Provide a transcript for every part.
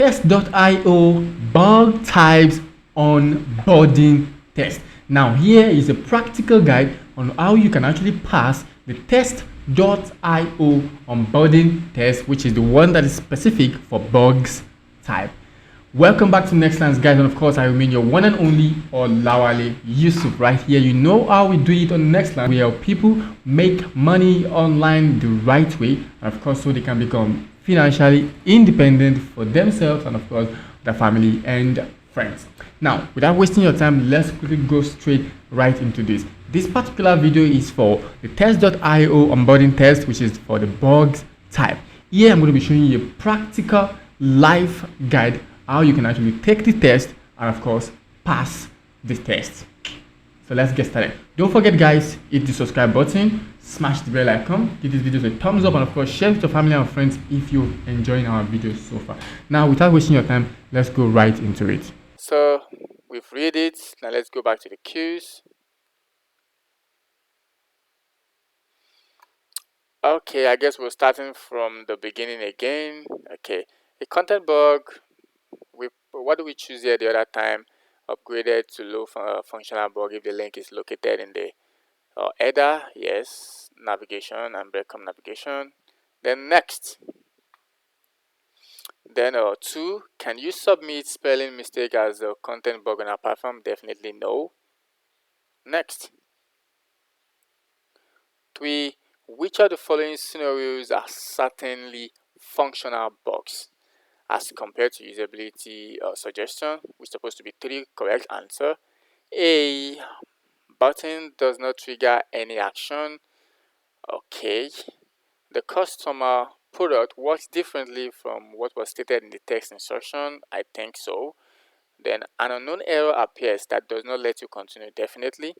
Test.io bug types onboarding test. Now here is a practical guide on how you can actually pass the test.io onboarding test, which is the one that is specific for bugs type. Welcome back to Nextlands, guys, and of course I remain your one and only Olawale Yusuf. Right here, you know how we do it on Nextlands. We help people make money online the right way, and of course so they can become financially independent for themselves and of course their family and friends. Now, without wasting your time, let's quickly go straight right into this. This particular video is for the test.io onboarding test, which is for the bugs type. Here I'm going to be showing you a practical live guide how you can actually take the test and of course pass the test. So let's get started. Don't forget, guys, hit the subscribe button, smash the bell icon, give this video a thumbs up, and of course share with your family and friends if you're enjoying our videos so far. Now, without wasting your time, let's go right into it. So we've read it. Now let's go back to the cues. Okay, I guess we're starting from the beginning again. Okay, a content bug. What do we choose here the other time? Upgraded to low functional bug if the link is located in the header. Yes, navigation and breadcrumb navigation. Then next. Then 2, can you submit spelling mistake as a content bug on our platform? Definitely no. Next. 3, which of the following scenarios are certainly functional bugs as compared to usability suggestion, which is supposed to be 3 correct answer. A, button does not trigger any action. Okay. The customer product works differently from what was stated in the text instruction. I think so. Then an unknown error appears that does not let you continue. Definitely.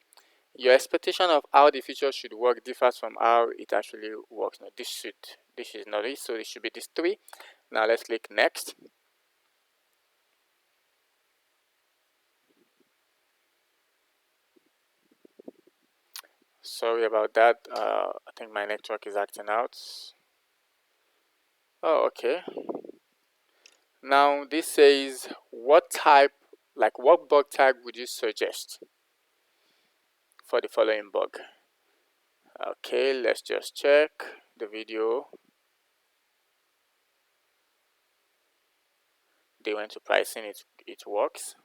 Your expectation of how the feature should work differs from how it actually works. Now this is not it, so it should be this 3. Now let's click next. Sorry about that. I think my network is acting out. Oh, okay. Now this says what bug type would you suggest for the following bug? Okay, let's just check the video. They went to pricing, it works.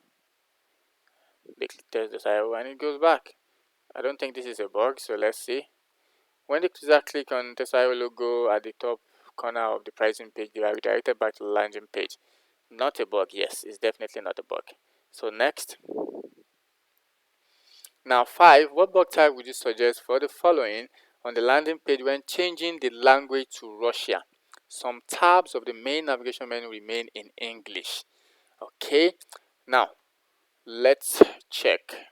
They test the site and it goes back. I don't think this is a bug, so let's see. When the user click on the site logo at the top corner of the pricing page, they are redirected back to the landing page. Not a bug. Yes, it's definitely not a bug. So next. Now 5, what bug type would you suggest for the following on the landing page when changing the language to Russia? Some tabs of the main navigation menu remain in English. Okay, now let's check.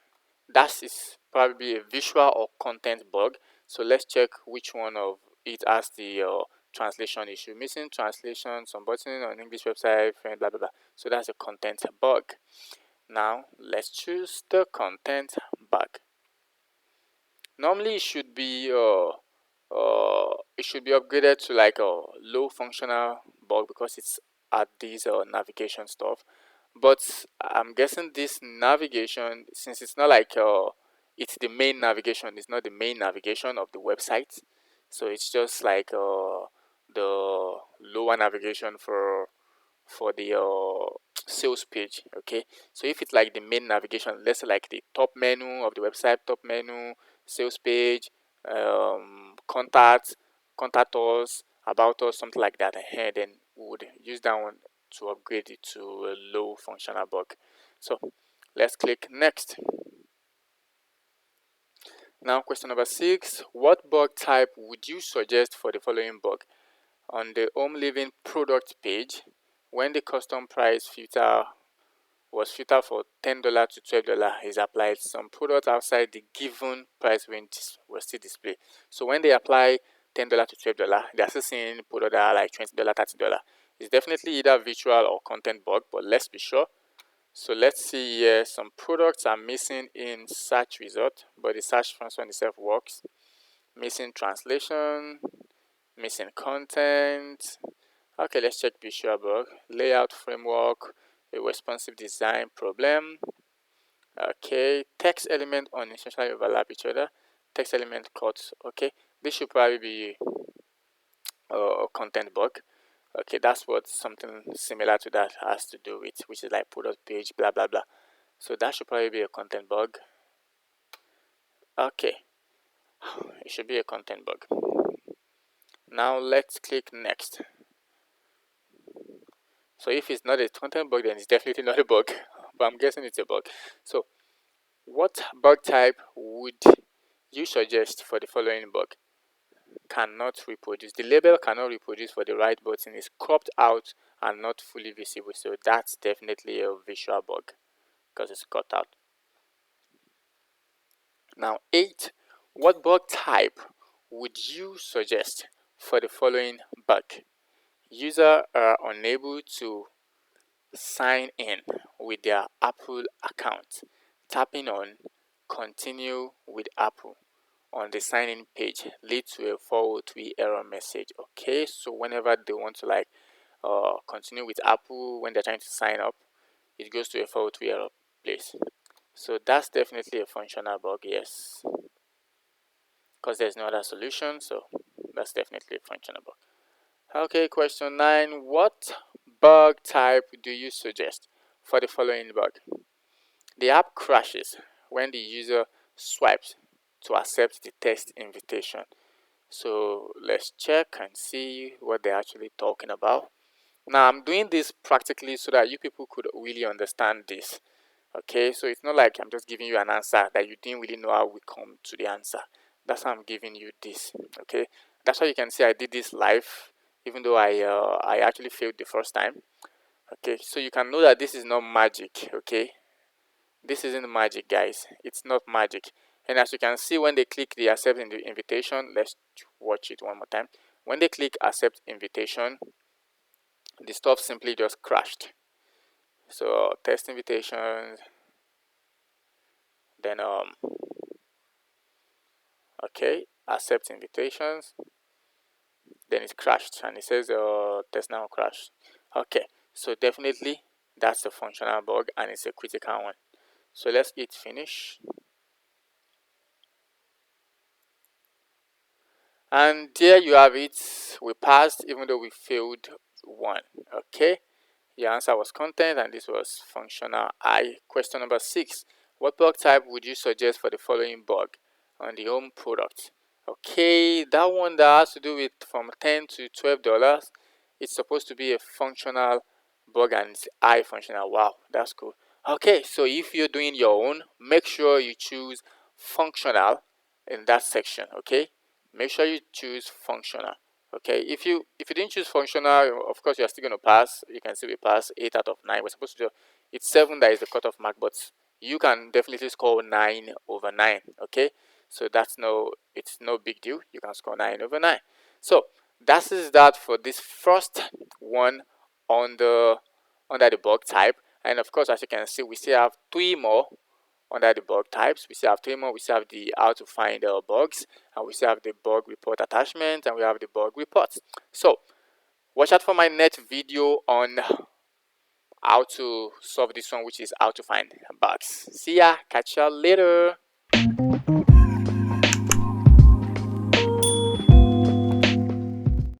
That is probably a visual or content bug. So let's check which one of it has the translation issue. Missing translation, some button on English website, blah blah blah. So that's a content bug. Now let's choose the content bug. Normally it should be upgraded to like a low functional bug because it's at this navigation stuff. But I'm guessing this navigation, since it's not like it's the main navigation, it's not the main navigation of the website, so it's just like the lower navigation for the sales page. Okay, so if it's like the main navigation, let's say like the top menu of the website, top menu, sales page, contact us, about us, something like that, and then we would use that one to upgrade it to a low functional bug. So let's click next. Now question number 6, what bug type would you suggest for the following bug? On the home living product page, when the custom price filter was filtered for $10 to $12 is applied, some products outside the given price range were still displayed. So when they apply $10 to $12, they are still seeing products that are like $20, $30. It's definitely either visual or content bug, but let's be sure. So let's see here, some products are missing in search result, but the search function itself works. Missing translation, missing content, Okay, let's check visual bug. Layout framework, a responsive design problem. Okay, text element unintentionally overlap each other. Text element cuts. Okay, this should probably be a content bug. Okay, that's what something similar to that has to do with, which is like product page, blah blah blah. So that should probably be a content bug. Okay, it should be a content bug. Now let's click next. So if it's not a content bug, then it's definitely not a bug, but I'm guessing it's a bug. So what bug type would you suggest for the following bug? Cannot reproduce. The label cannot reproduce for the right button is cropped out and not fully visible. So that's definitely a visual bug because it's cut out. Now 8. What bug type would you suggest for the following bug? User are unable to sign in with their Apple account. Tapping on continue with Apple on the sign in page leads to a 403 error message. Okay, so whenever they want to like continue with Apple when they're trying to sign up, it goes to a 403 error place. So that's definitely a functional bug, yes, because there's no other solution. So that's definitely a functional bug. Okay, question 9. What bug type do you suggest for the following bug? The app crashes when the user swipes to accept the test invitation. So let's check and see what they're actually talking about. Now I'm doing this practically so that you people could really understand this. Okay, so it's not like I'm just giving you an answer that you didn't really know how we come to the answer. That's how I'm giving you this. Okay, that's why you can see I did this live, even though I actually failed the first time. Okay, so you can know that this is not magic. Okay, this isn't magic, guys. It's not magic. And as you can see, when they click the accept the invitation, let's watch it one more time. When they click accept invitation, the stuff simply just crashed. So test invitations, then okay, accept invitations, then it crashed and it says test now crashed. Okay, so definitely that's a functional bug and it's a critical one. So let's hit finish. And there you have it. We passed even though we failed one. Okay, the answer was content and this was functional I. Question number 6. What bug type would you suggest for the following bug on the home product? Okay, that one that has to do with from $10 to $12. It's supposed to be a functional bug and it's I functional. Wow, that's cool. Okay, so if you're doing your own, make sure you choose functional in that section. Okay, make sure you choose functional. Okay, if you didn't choose functional, of course you're still going to pass. You can see we pass 8 out of 9. We're supposed to do it's 7 that is the cutoff mark, but you can definitely score 9 over 9. Okay, so it's no big deal. You can score 9 over 9. So that is that for this first one on the under the bug type. And of course, as you can see, we still have 3 more under the bug types. We still have 3 more. We still have the how to find bugs, and we still have the bug report attachment, and we have the bug reports. So watch out for my next video on how to solve this one, which is how to find bugs. See ya, catch ya later.